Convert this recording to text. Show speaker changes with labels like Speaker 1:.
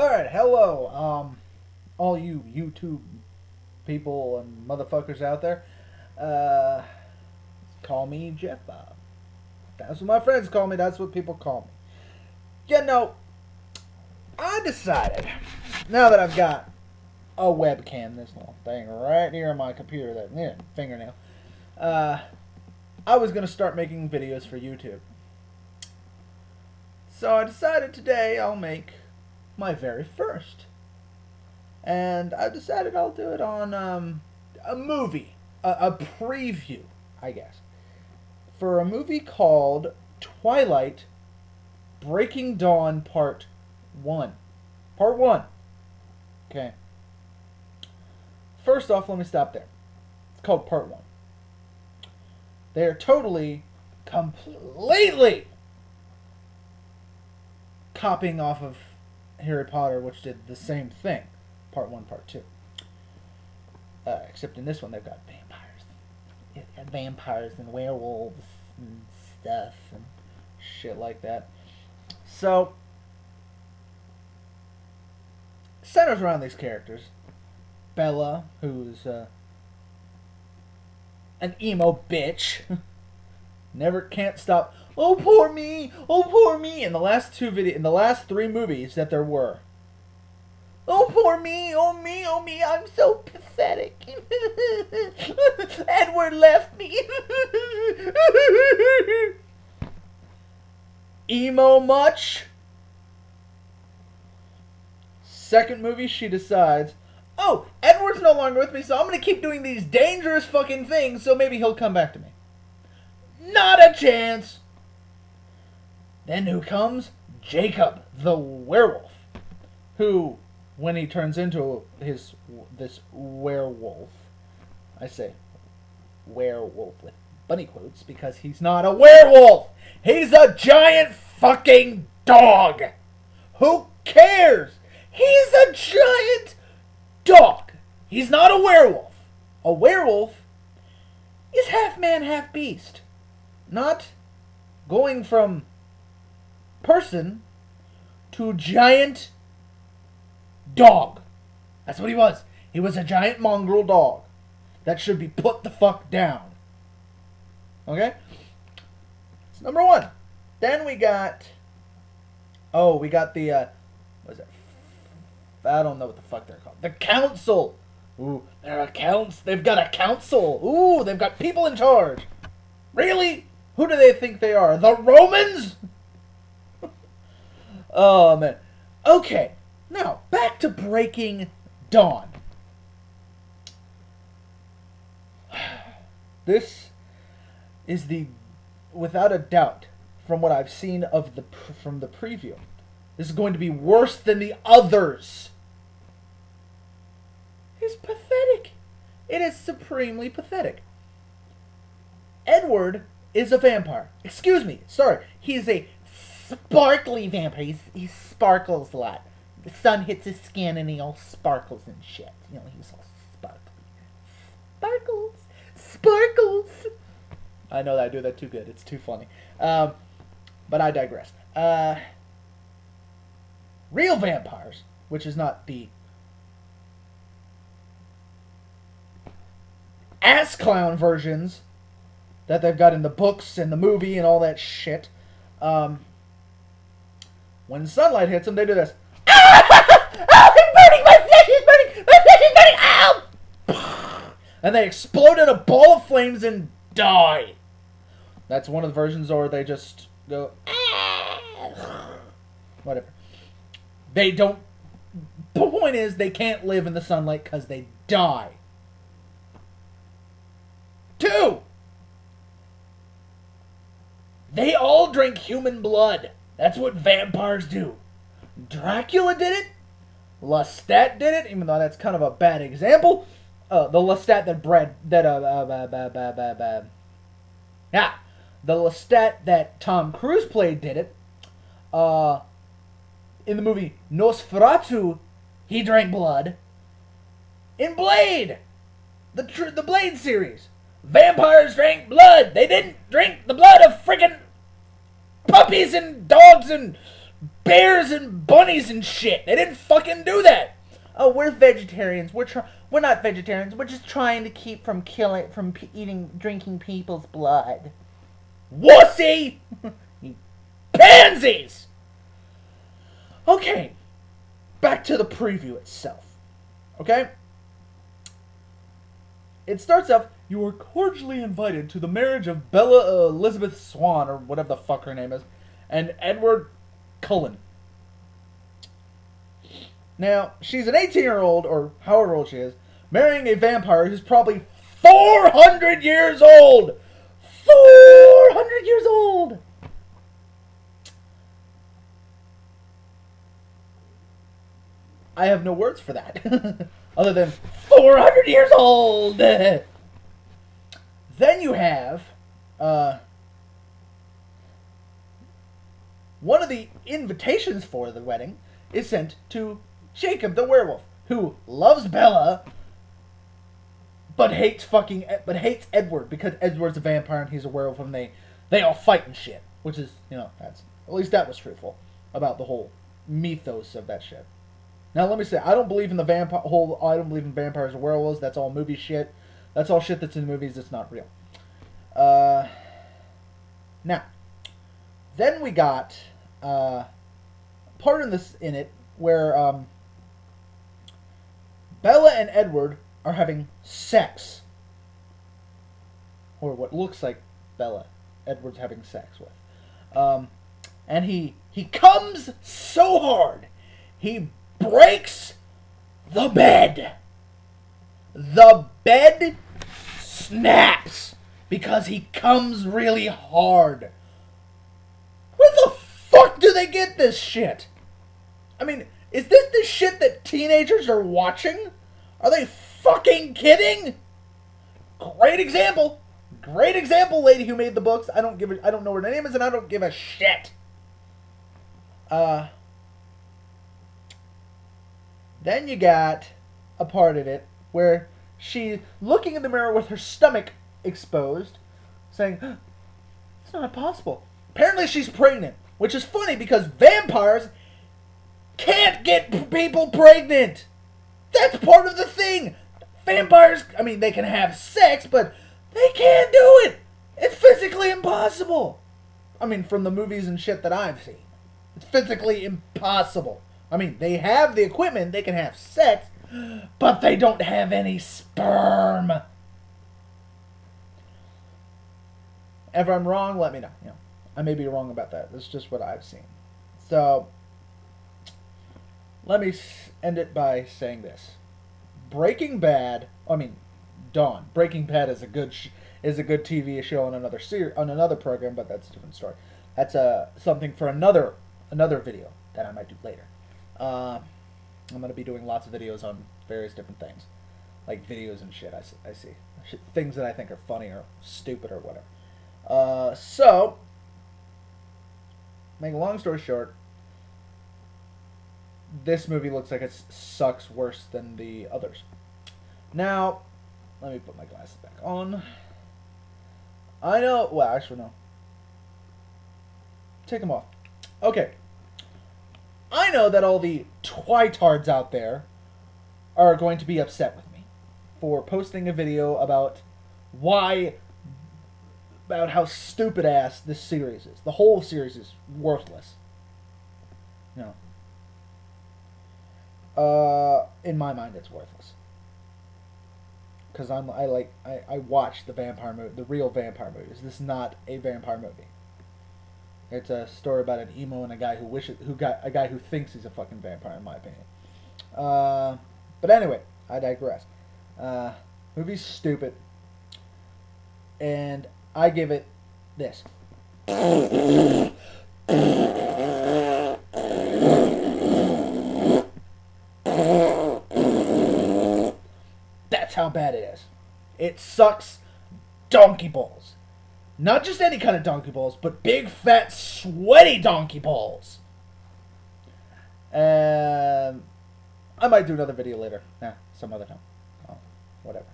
Speaker 1: Alright, hello, all you YouTube people and motherfuckers out there. Call me Jeff Bob. That's what my friends call me, that's what people call me. You know, I decided, now that I've got a webcam, this little thing right here on my computer, that fingernail, I was going to start making videos for YouTube. So I decided today I'll make my very first. And I decided I'll do it on a movie, a preview, I guess, for a movie called Twilight Breaking Dawn Part 1. Part 1. Okay. First off, let me stop there. It's called Part 1. They are totally, completely copying off of Harry Potter, which did the same thing. Part 1, Part 2. Except in this one, they've got vampires. Vampires and werewolves and stuff and shit like that. So, centers around these characters. Bella, who's an emo bitch. Never can't stop. Oh poor me! Oh poor me! In the last three movies that there were. Oh poor me! Oh me! Oh me! I'm so pathetic. Edward left me. Emo much? Second movie, she decides, oh, Edward's no longer with me, so I'm gonna keep doing these dangerous fucking things, so maybe he'll come back to me. Not a chance. Then who comes? Jacob, the werewolf, who, when he turns into this werewolf, I say werewolf with bunny quotes because he's not a werewolf. He's a giant fucking dog. Who cares? He's a giant dog. He's not a werewolf. A werewolf is half man, half beast. Not going from person to giant dog. That's what he was. He was a giant mongrel dog that should be put the fuck down. Okay? That's number one. Then we got... oh, we got the... what is it? I don't know what the fuck they're called. The council. Ooh, they're a council. They've got a council. Ooh, they've got people in charge. Really? Who do they think they are? The Romans? Oh, man. Okay. Now, back to Breaking Dawn. This is the, without a doubt, from what I've seen of from the preview, this is going to be worse than the others. It's pathetic. It is supremely pathetic. Edward is a vampire. Excuse me. Sorry. He's a sparkly vampire. He sparkles a lot. The sun hits his skin and he all sparkles and shit. You know, he's all sparkly. Sparkles. Sparkles. I know that I do that too good. It's too funny. But I digress. Real vampires, which is not the ass clown versions that they've got in the books and the movie and all that shit. When sunlight hits them, they do this. Ah, I'm burning! My flesh is burning! My flesh is burning! Ow! And they explode in a ball of flames and die. That's one of the versions, or they just go, ah! Whatever. They don't... the point is, they can't live in the sunlight because they die. 2! They all drink human blood. That's what vampires do. Dracula did it. Lestat did it, even though that's kind of a bad example. The Lestat the Lestat that Tom Cruise played did it. In the movie Nosferatu, he drank blood. In Blade, the Blade series, vampires drank blood. They didn't drink the blood of friggin' puppies and dogs and bears and bunnies and shit. They didn't fucking do that. Oh, we're vegetarians. We're not vegetarians. We're just trying to keep from drinking people's blood. Wussy! You pansies! Okay, back to the preview itself. Okay? It starts off, you are cordially invited to the marriage of Bella Elizabeth Swan, or whatever the fuck her name is, and Edward Cullen. Now, she's an 18-year-old, or however old she is, marrying a vampire who's probably 400 years old! 400 years old! I have no words for that. Other than 400 years old! Then you have... one of the invitations for the wedding is sent to Jacob the werewolf, who loves Bella, but hates Edward because Edward's a vampire and he's a werewolf, and they all fight and shit. Which is, that's at least that was truthful about the whole mythos of that shit. Now let me say, I don't believe in the I don't believe in vampires or werewolves. That's all movie shit. That's all shit that's in movies. It's not real. Now, then we got part in it where Bella and Edward are having sex, or what looks like Edward's having sex with, and he comes so hard he breaks the bed. The bed snaps because he comes really hard. Where the fuck do they get this shit? I mean, is this the shit that teenagers are watching? Are they fucking kidding? Great example. Great example, lady who made the books. I don't know what her name is, and I don't give a shit. Then you got a part of it where she's looking in the mirror with her stomach exposed, saying, it's not possible. Apparently she's pregnant, which is funny because vampires can't get people pregnant. That's part of the thing. Vampires, I mean, they can have sex, but they can't do it. It's physically impossible. I mean, from the movies and shit that I've seen. It's physically impossible. I mean, they have the equipment, they can have sex, but they don't have any sperm. If I'm wrong, let me know. I may be wrong about that. That's just what I've seen. So, let me end it by saying this. Breaking Bad is a good TV show on another program, but that's a different story. That's something for another video that I might do later. I'm going to be doing lots of videos on various different things. Like videos and shit I see. Things that I think are funny or stupid or whatever. So, make a long story short, this movie looks like it sucks worse than the others. Now, let me put my glasses back on. I know, well, actually no. Take them off. Okay. I know that all the twitards out there are going to be upset with me for posting a video about how stupid ass this series is. The whole series is worthless. In my mind, it's worthless. Because I watch the real vampire movies. This is not a vampire movie. It's a story about an emo and a guy who thinks he's a fucking vampire, in my opinion. But anyway, I digress. Movie's stupid, and I give it this. That's how bad it is. It sucks donkey balls. Not just any kind of donkey balls, but big, fat, sweaty donkey balls. I might do another video later. Some other time. Oh, whatever.